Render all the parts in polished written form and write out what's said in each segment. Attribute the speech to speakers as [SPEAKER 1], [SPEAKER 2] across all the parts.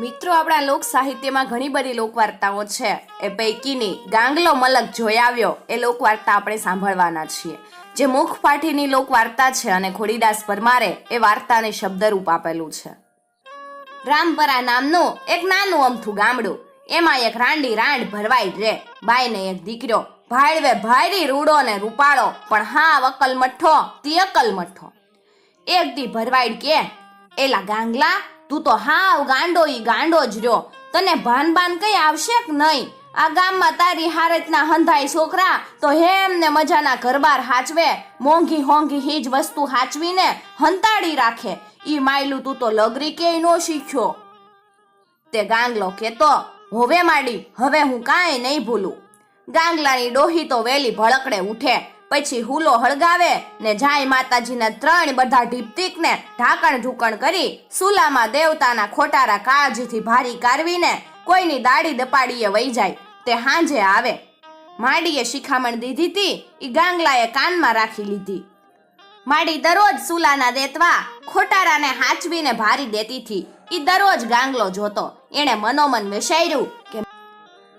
[SPEAKER 1] મિત્રો, આપણા લોક સાહિત્યમાં ઘણી બધી લોકવાર્તાઓ છે. એ પૈકીની ગાંગલો મલક જોઈ આવ્યો એ લોકવાર્તા આપણે સાંભળવાના છીએ. જે મુખપાઠીની લોકવાર્તા છે અને ખોડીદાસ પરમારે એ વાર્તાને શબ્દરૂપ આપેલું છે. રામપરા નામનું એક નાનું અમથું ગામડું. એમાં એક રાંડી રાંડ ભરવાઈ રે. બાઈને એક દીકરો, ભાઈવે ભાયરી રૂડો ને રૂપાળો, પણ હા અકલ મઠ્ઠો તી અકલ મઠ્ઠો. એક દી ભરવાઈ કે, એલા ગાંગલા, તું તો હાવ ગાંડો ઈ ગાંડો જ રહ્યો. તને ભાન બાન કઈ આવશે કે નહીં? આ ગામમાં તારી હારતના હંધાઈ છોકરા તો હેમ ને મજાના ઘરબાર હાચવે, મોંઘી હોંઘી હીજ વસ્તુ હાચવીને હંતાડી રાખે. ઈ માયલું તું તો લગરી કે નો શીખ્યો. તે ગાંગલો કેતો, હોવે માડી, હવે હું કાંઈ નહીં ભૂલું. ગાંગલાની ડોહી તો વેલી ભળકડે ઉઠે, પછી હુલો હળગાવે ને જાય માતાજીના 3 બધા ઢીપતીક ને ઢાંકણ ઢૂકણ કરી સુલામાં દેવતાના ખોટારા કાળજીથી ભારી કારવીને કોઈની દાડી દપાડીએ વહી જાય. તે હાંજે આવે. માડીએ શિખામણ દીધી તી, ઈ ગાંગલાએ કાનમાં રાખી લીધી. માડી દરરોજ સુલાના દેતવા ખોટારાને હાચવીને ભારી દેતી થી. ઈ દરરોજ ગાંગલો જોતો. એણે મનોમન વિચાર્યું કે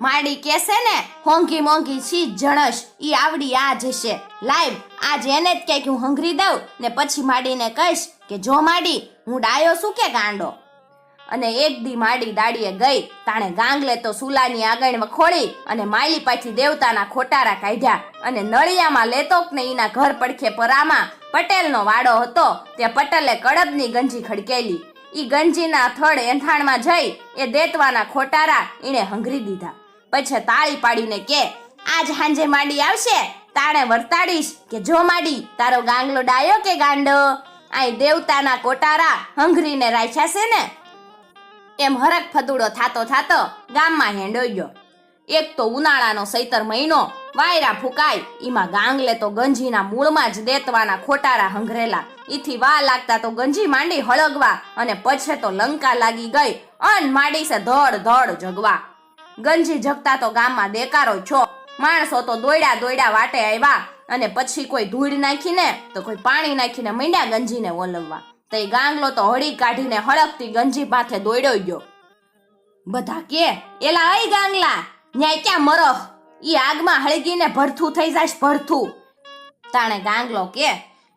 [SPEAKER 1] માડી કેસે ને હોંઘી મોંઘી ચીજ જણસ ઈ આવડી આ જશે, લાઈવ આજ એને જ ક્યાંક હું હંગરી દઉં ને પછી માડીને કહીશ કે જો માડી, હું ડાયો શું કે ગાંડો. અને એક દી માડી દાડીએ ગઈ તાણે ગાંગલે તો સુલાની આગળ વખોળી અને માયલી પાછી દેવતાના ખોટારા કાઢ્યા અને નળિયામાં લેતોક ને ઈના ઘર પડખે પરામાં પટેલનો વાડો હતો. તે પટેલે કડબની ગંજી ખડકેલી. ઈ ગંજીના થડ એંઠાણમાં જઈ એ દેતવાના ખોટારા ઈને હંગરી દીધા. પછી તાળી પાડીને કે, આજ હાંજે માડી આવશે તાણે વર્તાડીશ કે જો માડી, તારો ગાંગલો ડાયો કે ગાંડો. આય દેવતાના કોટારા હંગરીને રાખ્યા છે ને. એમ હરક ફદુડો થાતો થાતો ગામમાં હેંડોઈ ગયો. એક તો ઉનાળાનો સૈતર મહિનો, વાયરા ફૂકાય. ઈમાં ગાંગલે તો ગંજીના મૂળમાં જ દેતવાના ખોટારા હંગરેલા. ઈથી વા લાગતા તો ગંજી માંડી હળગવા અને પછી તો લંકા લાગી ગઈ અન માડી સે ધડ ધડ જગવા. ગંજી જગતા તો ગામમાં દેકારો છો. માણસો તો દોડ્યા દોડ્યા વાટે આવ્યા અને પછી કોઈ ધૂળ નાખીને તો કોઈ પાણી નાખીને મીંડ્યા ગંજીને ઓલવવા. તે ગાંગલો તો હળી કાઢીને હળકતી ગંજી માથે દોડ્યો ગયો. બધા કે, એલા અય ગાંગલા, ન્યાય ક્યાં મરહ? ઈ આગમાં હળગીને ભરથું થઈ જાય ભરથું. તાણે ગાંગલો કે,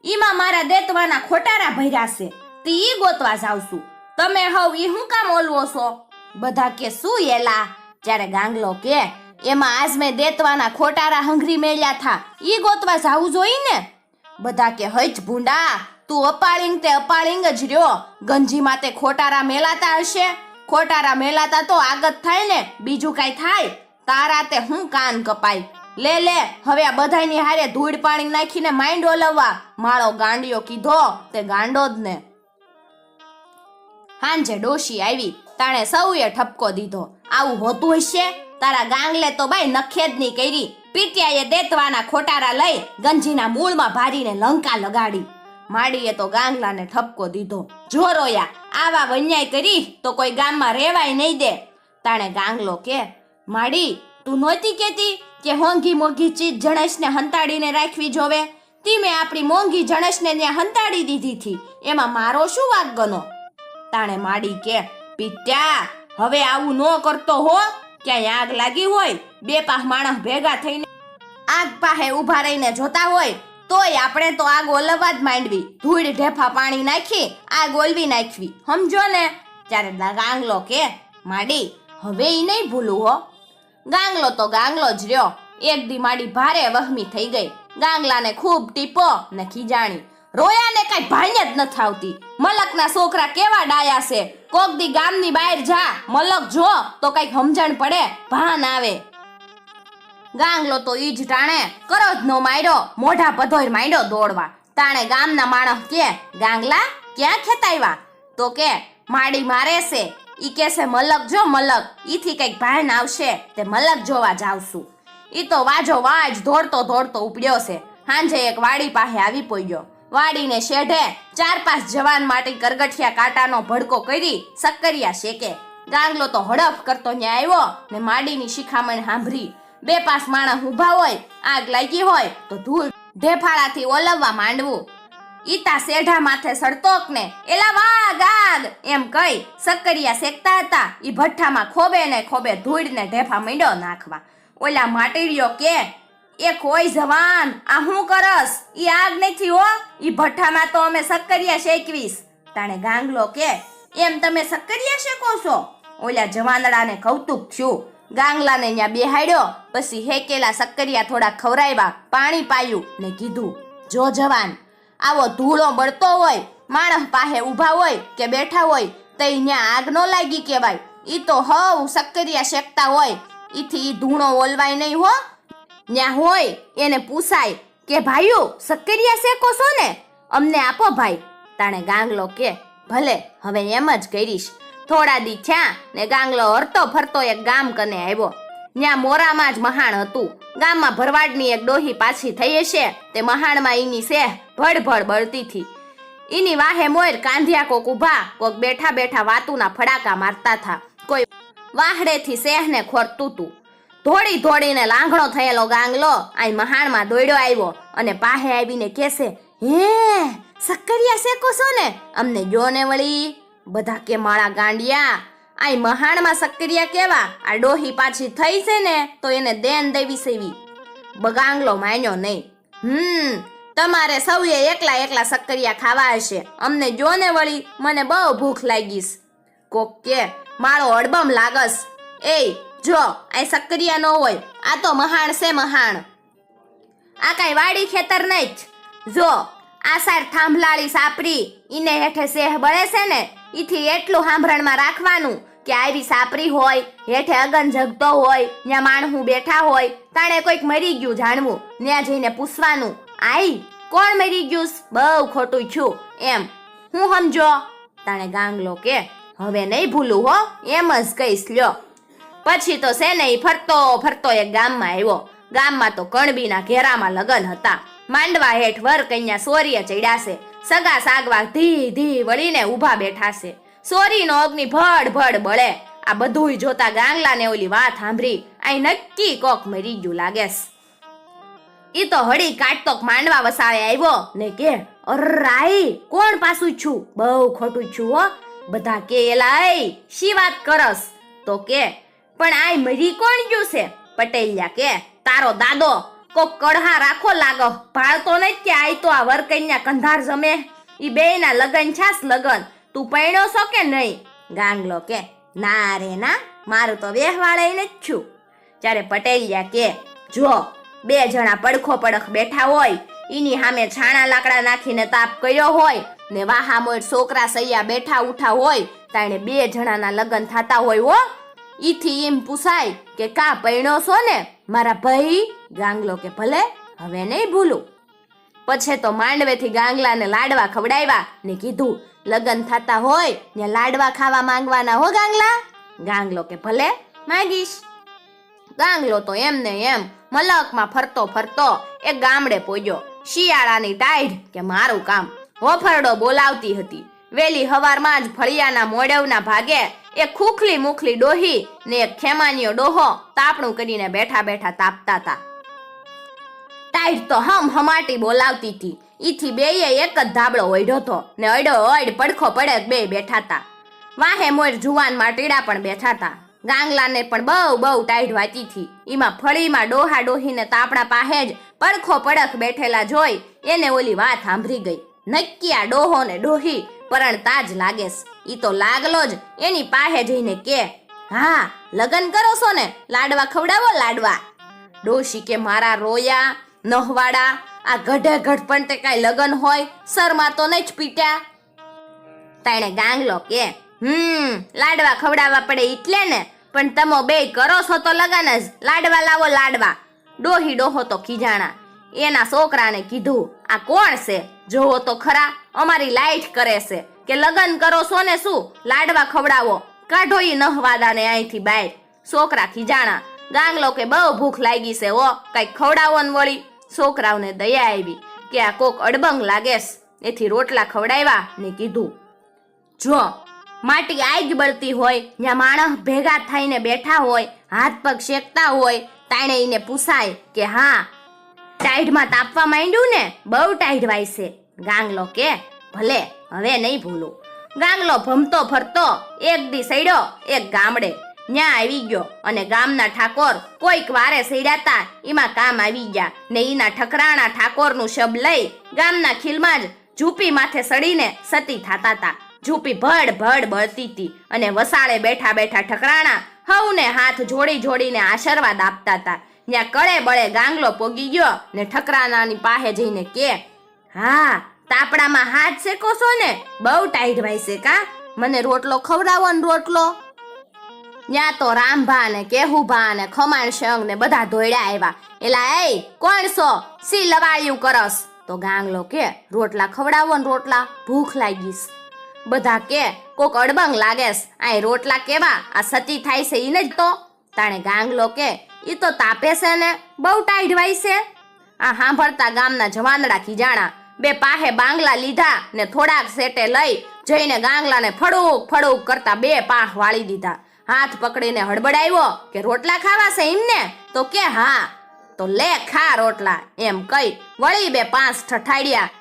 [SPEAKER 1] ઈમાં મારા દેતવાના ખોટારા ભર્યા છે, તે ઈ ગોતવા જાવશું. તમે હવ ઈ હું કામ ઓલવો છો? બધા કે, શું એલા? ત્યારે ગાંગલો કે, એમાં આજ મેં દેતવાના ખોટારા હંગરી મેળ્યા થા, ઈ ગોતવા જાવું જોઈ ને. બધા કે, હજ ભૂંડા, તું અપાળીંગ તે અપાળીંગ જ રહ્યો. ગંજી માતે ખોટારા મેલાતા હશે? ખોટારા મેલાતા તો આગત થાય ને, બીજું કાંઈ થાય? તારા તે હું કાન કપાય. લે લે, હવે આ બધાયની હારે ધૂળ પાણી નાખીને માઇન્ડ ઓલવવા. માળો ગાંડિયો કીધો તે ગાંડો જ ને. હાંજે ડોશી આવી તાણે સૌએ ઠપકો દીધો. આવું હોતું હશે? તારા ગાંગલે તો બાઈ નખેદની કરી. પીટિયાએ દેતવાના ખોટારા લઈ ગંજીના મૂળમાં ભારીને લંકા લગાડી. માડીએ તો ગાંગલાને ઠપકો દીધો. જો રોયા, આવા વન્યાય કરી તો કોઈ ગામમાં રહેવાય નહીં દે. તાણે ગાંગલો કે, માડી, તું નહોતી કેતી કે હોંઘી મોંઘી ચીજ જણસને હંતાડીને રાખવી જોવે? તી મેં આપણી મોંઘી જણસને ત્યાં હંતાડી દીધી થી, એમાં મારો શું વાગ ગનો? તાણે માડી કે, પીટ્યા, હવે આવું ન કરતો હો. ક્યાંય આગ લાગી હોય, 2 પાહ માણસ ભેગા થઈને આગ પાહે ઊભા રહીને જોતા હોય તોય આપણે તો આગ ઓલવવા જ માંડવી. ધૂળ ઢેફા પાણી નાખી આગ ઓલવી નાખવી, સમજો ને. ત્યારે ગાંગલો કે, માડી, હવે ઈ નહીં ભૂલું હો. ગાંગલો તો ગાંગલો જ રહ્યો. એક દી માડી ભારે વહમી થઈ ગઈ. ગાંગલાને ખૂબ ટીપો ને ખીજાણી. રોયાને કઈ ભાઈ જ ન થાવતી. મલકના છોકરા કેવા ડાયા છે. કોક દી ગામની બહાર જા, મલક જો તો કઈક સમજણ પડે, ભાન આવે. ગાંગલો તો ઈજ ટાણે કરો જ નો માર્યો, મોઢા પધોર માંડ્યો દોડવા. તાણે ગામના માણસ કે, ગાંગલા ક્યાં ખેતાવ્યા? તો કે, માડી મારે છે. ઈ કેસે મલક જો મલક, ઈથી કઈક ભાન આવશે, તે મલક જોવા જાવશું. ઈ તો વાજો વાજ દોડતો દોડતો ઉપડ્યો છે. હાંજે એક વાડી પાસે આવી પોગ્યો. વાડીને શેઢે 4-5 જવાન માટી કરગઠિયા કાંટાનો ભડકો કરી સક્કરિયા શેકે. ગાંગલો તો હડફ કરતો ન્યા આવ્યો ને માડીની શિખામણ સાંભળી. 2-5 માણસ ઊભા હોય, આગ લાગી હોય તો ધૂળ ઢેફાળાથી ઓલવવા માંડવું. ઈ તા સેઢા માથે સડતોક ને એલા વાગ આગ એમ કઈ સક્કરિયા શેકતા હતા. ઈ ભઠ્ઠામાં ખોબે ને ખોબે ધૂળ ને ઢેફા મીંડો નાખવા. ઓલા માટીરિયો કે એ કોઈ જવાન આ હું કરસ? ઈ આગ નથી હો, ઈ ભઠ્ઠામાં તો અમે સક્કરિયા શેકવીશ. તાણે ગાંગલો કે એમ તમે સક્કરિયા શેકો છો? ઓલા જવાનડાને કૌતુક થયું. ગાંગલાને ન્યા બેહાડ્યો, પછી હેકેલા સક્કરિયા થોડા ખવરાવ્યા, પાણી પાયું ને કીધું, જો જવાન, આવો ધૂળો બળતો હોય, માણસ પાસે ઊભા હોય કે બેઠા હોય તઈ ન્યા આગ નો લાગી કેવાય. ઈ તો હવ સક્કરિયા શેકતા હોય, ઈથી ઈ ધૂણો ઓલવાય નહીં હો. ન્યા હોય એને પૂછાય કે ભાઈઓ સક્કરિયા શેકો છો ને, અમને આપો ભાઈ. તાણે ગાંગલો કે ભલે, હવે એમ જ કરીશ. થોડા દી થયા ને ગાંગલો હરતો ફરતો એક ગામ કને આવ્યો. ન્યા મોરામાં જ મહાણ હતું. ગામમાં ભરવાડની એક ડોહી પાછી થઈ હશે તે મહાણમાં ઈની સેહ ભડભડ બળતી થી. ઈની વાહે મોર કાંધિયા કોક ઊભા, કોક બેઠા બેઠા વાતુના ફડાકા મારતા થા. કોઈ વાહડેથી સેહને ખોરતું તું. ધોડી ધોડીને લાંઘણો થયેલો ગાંગલો આ મહાણમાં દોડ્યો આવ્યો અને પાહે આવીને કેસે, હે સક્કરિયા શેકો છો ને, અમને જો ને વળી. બધા કે માળા ગાંડિયા, આ મહાણમાં સક્કરિયા કેવા, આ ડોહી પાછી થઈ છે ને તો એને દેન દેવી સેવી. બગાંગલો માન્યો નહીં. તમારે સૌએ એકલા એકલા સક્કરિયા ખાવા હશે, અમને જો ને વળી, મને બહુ ભૂખ લાગીશ. કોક કે મારો અડબમ લાગસ. એ જો આ સક્કરિયા ન હોય, આ તો મહાણ છે મહાણ. આ કઈ વાડી ખેતર નહીં. જો આ સાર થાંભલાળી સાપરી, ઈને હેઠે સેહ બળે છે ને, ઈથી એટલું સાંભળણમાં રાખવાનું કે આવી સાપરી હોય, હેઠે અગન જગતો હોય, ન્યા માણહું બેઠા હોય, તાણે કોઈક મરી ગયું જાણવું, ન્યા જઈને પૂછવાનું, આઈ કોણ મરી ગયું? બહુ ખોટું છું એમ. હું સમજો? તાણે ગાંગલો કે હવે નહીં ભૂલું હો, એમ જ કહીશ લ્યો. પછી તો છે ને ફરતો ફરતો એક ગામમાં આવ્યો. ગામમાં તો કણબીના ઘેરામાં લગન હતા. માંડવા હેઠ વર કન્યા સોરીએ ચડ્યાશે. સગા સાગવા ધી ધી વળીને ઊભા બેઠાશે. સોરીનો અગ્નિ ભડ ભડ બળે. આ બધુંય જોતા ગાંગલાને ઓલી વાત સાંભળી, આ નક્કી કોક મરી ગયું લાગેસ. ઈ તો હળી કાટતોક માંડવા વસાવે આવ્યો ને કે અરાઈ કોણ પાછું છું? બહુ ખોટું છું હો. બધા કે એલા શી વાત કરસ? તો કે પણ આ મરી કોણ ગયું છે? પટેલિયા કે તારો દાદો. કોક કડહા રાખો લાગો, ભાળતો નહીં કે આઈ તો આ વરકન્યા કંધાર જમે. ઈ બેયના લગન છાસ લગન. તું પૈણો છો કે નહીં? ગાંગલો કે ના રે ના, મારું તો વેહવાળે જ છું. ત્યારે પટેલિયા કે જો બે જણા પડખો પડખ બેઠા હોય, ઈની સામે છાણા લાકડા નાખીને તાપ કર્યો હોય ને વાહા મોર છોકરા સૈયા બેઠા ઉઠા હોય, તાણે બે જણાના લગન થતા હોય હો. ઈથી એમ પૂછાય કે કા પૈણો છો ને મારા ભાઈ? ગાંગલો કે ભલે, હવે નહીં ભૂલું. પછી તો માંડવેથી ગાંગલાને લાડવા ખવડાવ્યા ને કીધું, લગન થતા હોય ને લાડવા ખાવા માંગવાના હો ગાંગલા. ગાંગલો કે ભલે માંગીશ. ગાંગલો તો એમને એમ મલકમાં ફરતો ફરતો એક ગામડે પહોંચ્યો. શિયાળાની ટાઈડ કે મારું કામ. હોફરડો બોલાવતી હતી. વેલી હવારમાં જ ફળિયાના મોડવના ભાગે એક ખુખલી મુખલી ડોહી ને એક ખેમાનીયો ડોહો તાપણું કરીને બેઠા બેઠા તાપતા હતા. ટાઈડ તો હમાટી બોલાવતી હતી. ઈથી બેયે એક જ ધાબળો ઓઢ્યો હતો ને અડો અડ પડખો પડે બે બેઠા હતા. વાહે મોર જુવાન માટીડા પણ બેઠા હતા. ગાંગલાને પણ બહુ બહુ ટાઈડ વાતી હતી. ઈમાં ફળીમાં ડોહા ડોહીને તાપડા પાસે જ પડખો પડખ બેઠેલા જોઈ એને ઓલી વાત સાંભળી ગઈ. નક્કી આ ડોહો ને ડોહી પરણતા જ લાગેસ. ઈ તો લાગલો જ એની પાસે જઈને કે હા લગન કરો છો ને, લાડવા ખવડાવો લાડવા. ડોશી કે મારા રોયા નહવાડા, આ ગઢે ગઢ પણ તે કાંઈ લગન હોય, સરમાં તો નહીં જ પીટ્યા. તાણે ગાંગલો કે લાડવા ખવડાવવા પડે એટલે ને, પણ તમો બે કરો છો તો લગન જ, લાડવા લાવો લાડવા. ડોહી ડોહો તો ખીજાણા. એના છોકરાને કીધું આ કોણ છે? જોવો તો ખરા, અમારી લાઈટ કરે છે કે લગન કરો છો ને શું, લાડવા ખવડાવો, કાઢો ઈ નહવાદાને અહીંથી બહાર. છોકરા ખીજાણા. ગાંગલો કે બહુ ભૂખ લાગી છે હો, કઈક ખવડાવો ને વળી. છોકરાઓને દયા આવી કે આ કોક અડબંગ લાગેસ, એથી રોટલા ખવડાવ્યા ને કીધું જો માટી આગ બળતી હોય, જ્યાં માણસ ભેગા થઈને બેઠા હોય, હાથ પગ શેકતા હોય, તાણે એને પૂછાય કે હા ટાઈડમાં તાપવા માંડ્યું ને, બહુ ટાઈડ વાય છે, ગાંગલો કે ભલે હવે નહીં ભૂલું. ગાંગલો ભમતો ફરતો એક દી સડ્યો એક ગામડે. ન્યા આવી ગયો અને ગામના ઠાકોર કોઈક વારે સડ્યાતા એમાં કામ આવી ગયા ને ઈના ઠકરાણા ઠાકોરનું શબ લઈ ગામના ખીલમાં જ ઝૂંપી માથે સડીને સતી થાતા તા. ઝૂંપી ભડ ભડ બળતી હતી અને વસાળે બેઠા બેઠા ઠકરાણા હવને હાથ જોડી જોડીને આશીર્વાદ આપતા હતા. ત્યાં કળે બળે ગાંગલો પોગી ગયો ને ઠકરાણાની પાસે જઈને કે, હા તાપડામાં હાથ શેકો છો ને, બહુ ટાઈટ ભાઈ છે કા, મને રોટલો ખવડાવો ને રોટલો. ત્યાં તો રામભા ને કેહુભા ને ખમાણ શંગ ને બધા ધોયડા આવ્યા. એલા એ કોણ છો, સી લવાળ્યું કરસ? તો ગાંગલો કે રોટલા ખવડાવો ને રોટલા, ભૂખ લાગીશ. બધા કે કોક અડબંગ લાગેસ, આ રોટલા કેવા, આ સતી થાય છે ઈને જ તો. તાણે ગાંગલો કે ઈ તો તાપે છે ને, બહુ ટાઈટ વાય છે. આ સાંભળતા ગામના જવાનડા ખીજાણા. બે પાહે બાંગલા લીધા ને થોડાક સેટે લઈ જઈને ગાંગલાને ફડુક ફડુક કરતા બે પાહ વાળી દીધા. હાથ પકડીને હડબડાવ્યો કે રોટલા ખાવા છે એમને? તો કે હા. તો લે ખા રોટલા એમ કઈ વળી બે પાંચ ઠઠાડ્યા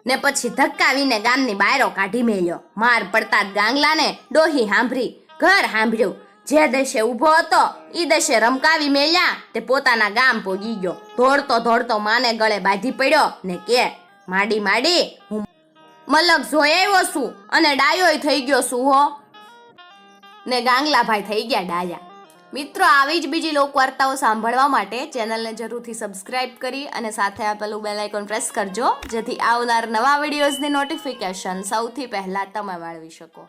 [SPEAKER 1] ને પછી ધક્કાવીને ગામની બાયરો કાઢી મેલ્યો. માર પડતા જ ગાંગલાને ડોહી સાંભળી, ઘર સાંભળ્યું. જે દેશે ઊભો હતો ઈ દેશે રમકાવી મેલ્યા તે પોતાના ગામ પોગી ગયો. દોડતો દોડતો માને ગળે બાંધી પડ્યો ને કે, માડી માડી હું મલક જોઈ આવ્યો છું અને ડાયોય થઈ ગયો છું હો. ને ગાંગલાભાઈ થઈ ગયા ડાયા. મિત્રો, આવી જ બીજી લોકવાર્તાઓ સાંભળવા માટે ચેનલને જરૂરથી સબસ્ક્રાઇબ કરી અને સાથે આપેલું બેલ આઇકોન પ્રેસ કરજો, જેથી આવનાર નવા વિડીયોઝની નોટિફિકેશન સૌથી પહેલા તમે મેળવી શકો.